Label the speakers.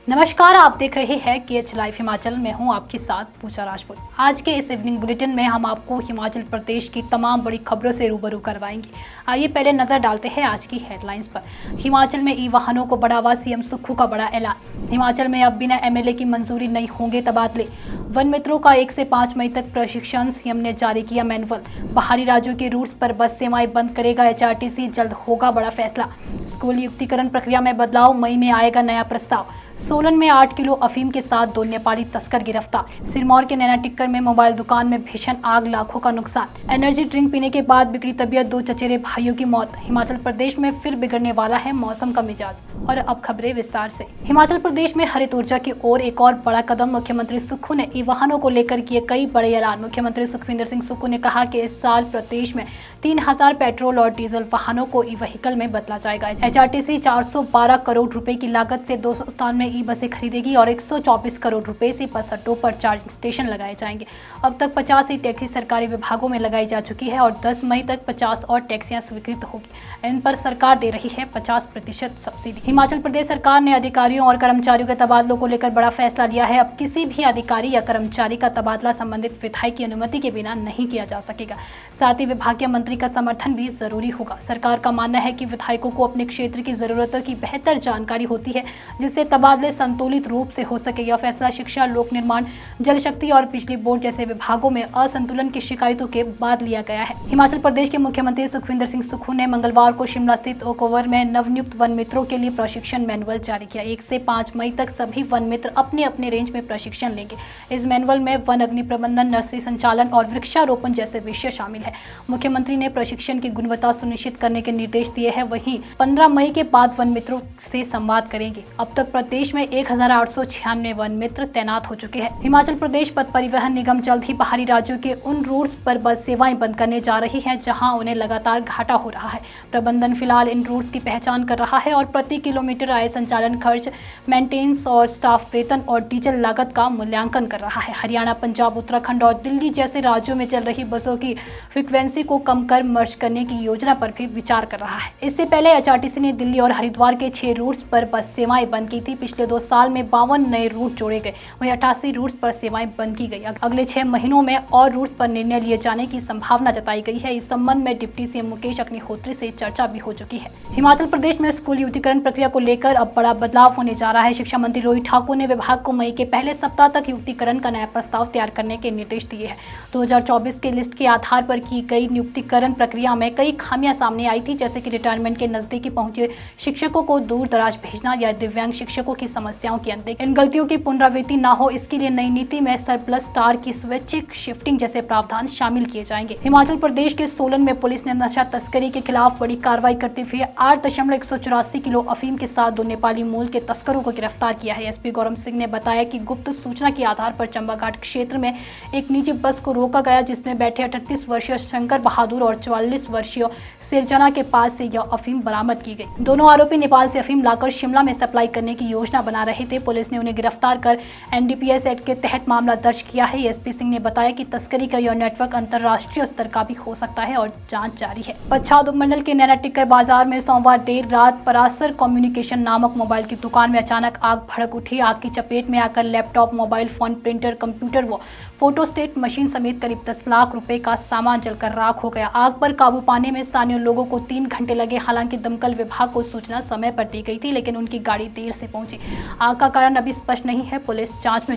Speaker 1: नमस्कार, आप देख रहे हैं KH लाइव हिमाचल में हूं आपके साथ पूजा राजपूत। आज के इस इवनिंग बुलेटिन में हम आपको हिमाचल प्रदेश की तमाम बड़ी खबरों से रूबरू करवाएंगे। आइए पहले नजर डालते हैं आज की हेडलाइंस पर। हिमाचल में ई वाहनों को बढ़ावा, सीएम सुक्खू का बड़ा ऐलान। हिमाचल में अब बिना MLA की मंजूरी नहीं होंगे तबादले। वन मित्रों का 1 से 5 मई तक प्रशिक्षण, सीएम ने जारी किया मैनुअल। बाहरी राज्यों के रूट्स पर बस सेवाएं बंद करेगा HRTC, जल्द होगा बड़ा फैसला। स्कूल युक्तिकरण प्रक्रिया में बदलाव, मई में आएगा नया प्रस्ताव। सोलन में 8 किलो अफीम के साथ 2 नेपाली तस्कर गिरफ्तार। सिरमौर के नैना टिक्कर में मोबाइल दुकान में भीषण आग, लाखों का नुकसान। एनर्जी ड्रिंक पीने के बाद बिगड़ी तबीयत, 2 चचेरे भाइयों की मौत। हिमाचल प्रदेश में फिर बिगड़ने वाला है मौसम का मिजाज। और अब खबरें विस्तार से। हिमाचल प्रदेश में हरित ऊर्जा की ओर एक और बड़ा कदम। मुख्यमंत्री सुक्खू ने ई वाहनों को लेकर किए कई बड़े ऐलान। मुख्यमंत्री सुखविंदर सिंह सुक्खू ने कहा कि इस साल प्रदेश में 3000 पेट्रोल और डीजल वाहनों को ई व्हीकल में बदला जाएगा। HRTC 412 करोड़ रुपए की लागत से 297 ई बसें खरीदेगी और 124 करोड़ रुपए से बस अड्डों पर चार्जिंग स्टेशन लगाए जाएंगे। अब तक 50 ई टैक्सी सरकारी विभागों में लगाई जा चुकी है और 10 मई तक 50 और टैक्सियां स्वीकृत होगी। इन पर सरकार दे रही है 50% सब्सिडी। हिमाचल प्रदेश सरकार ने अधिकारियों और कर्मचारियों के तबादलों को लेकर बड़ा फैसला लिया है। अब किसी भी अधिकारी या कर्मचारी का तबादला संबंधित विधायक की अनुमति के बिना नहीं किया जा सकेगा। साथ ही विभागीय मंत्री का समर्थन भी जरूरी होगा। सरकार का मानना है कि विधायकों को अपने क्षेत्र की जरूरतों की बेहतर जानकारी होती है, जिससे तबादले संतुलित रूप से हो सके। यह फैसला शिक्षा, लोक निर्माण, जल शक्ति और बिजली बोर्ड जैसे विभागों में असंतुलन की शिकायतों के बाद लिया गया है। हिमाचल प्रदेश के मुख्यमंत्री सुखविंदर सिंह सुक्खू ने मंगलवार को शिमला स्थित ओक ओवर में नवनियुक्त वन मित्रों के लिए प्रशिक्षण मैनुअल जारी किया। 1 से 5 मई तक सभी वन मित्र अपने अपने रेंज में प्रशिक्षण लेंगे। इस मैनुअल में वन अग्नि प्रबंधन, नर्सरी संचालन और वृक्षारोपण जैसे विषय शामिल है। मुख्यमंत्री ने प्रशिक्षण की गुणवत्ता सुनिश्चित करने के निर्देश दिए हैं। वहीं 15 मई के बाद वन मित्रों से संवाद करेंगे। अब तक प्रदेश में 1896 वन मित्र तैनात हो चुके हैं। हिमाचल प्रदेश पथ परिवहन निगम जल्द ही बाहरी राज्यों के उन रूट्स पर बस सेवाएं बंद करने जा रही है जहां उन्हें लगातार घाटा हो रहा है। प्रबंधन फिलहाल इन रूट्स की पहचान कर रहा है और प्रति किलोमीटर आय, संचालन खर्च, मेंटेनेंस और स्टाफ वेतन और डीजल लागत का मूल्यांकन कर रहा है। हरियाणा, पंजाब, उत्तराखंड और दिल्ली जैसे राज्यों में चल रही बसों की फ्रीक्वेंसी को कम कर मर्ज करने की योजना पर भी विचार कर रहा है। इससे पहले HRTC ने दिल्ली और हरिद्वार के 6 रूट्स पर बस सेवाएं बंद की थी। पिछले 2 साल में 52 नए रूट जोड़े गए, वहीं 88 रूट्स पर सेवाएं बंद की गई। अगले 6 महीनों में और रूट्स पर निर्णय लिए जाने की संभावना जताई गई है। इस संबंध में डिप्टी CM मुकेश अग्निहोत्री से चर्चा भी हो चुकी है। हिमाचल प्रदेश में स्कूल युक्तिकरण प्रक्रिया को लेकर अब बड़ा बदलाव होने जा रहा है। शिक्षा मंत्री रोहित ठाकुर ने विभाग को मई के पहले सप्ताह तक युक्तिकरण का नया प्रस्ताव तैयार करने के निर्देश दिए हैं। 2024 के लिस्ट के आधार पर की गई नियुक्तिकरण प्रक्रिया में कई खामियां सामने आई थी, जैसे कि रिटायरमेंट के नजदीकी पहुंचे शिक्षकों को दूर दराज भेजना या दिव्यांग शिक्षकों की समस्याओं की अनदेखी। इन गलतियों की पुनरावृत्ति न हो, इसके लिए नई नीति में सरप्लस स्टार की स्वैच्छिक शिफ्टिंग जैसे प्रावधान शामिल किए जाएंगे। हिमाचल प्रदेश के सोलन में पुलिस ने नशा तस्करी के खिलाफ बड़ी कार्रवाई करते हुए 8.184 किलो अफीम के साथ 2 नेपाली मूल के तस्करों को गिरफ्तार किया है। SP गौरव सिंह ने बताया कि गुप्त सूचना के आधार पर चंबाघाट क्षेत्र में एक निजी बस को रोका गया, जिसमें बैठे 38 वर्षीय शंकर बहादुर और 44 वर्षीय सिरजना के पास से यह अफीम बरामद की गई। दोनों आरोपी नेपाल से अफीम लाकर शिमला में सप्लाई करने की योजना बना रहे थे। पुलिस ने उन्हें गिरफ्तार कर NDPS एक्ट के तहत मामला दर्ज किया है। SP सिंह ने बताया कि तस्करी का यह नेटवर्क अंतर्राष्ट्रीय स्तर का भी हो सकता है और जांच जारी है। पच्छाद उपमंडल के नैना टिक्कर बाजार में सोमवार देर रात परासर कम्युनिकेशन नामक मोबाइल की दुकान में अचानक आग भड़क उठी। आग की चपेट में आकर laptop, mobile phone, printer, computer व फोटोस्टेट मशीन समेत करीब 10 लाख रुपए का सामान जलकर राख हो गया। आग पर काबू पाने में स्थानीय लोगों को 3 घंटे लगे। हालांकि दमकल विभाग को सूचना समय पर दी गई थी, लेकिन उनकी गाड़ी देर से पहुंची। आग का कारण अभी स्पष्ट नहीं है। पुलिस जांच में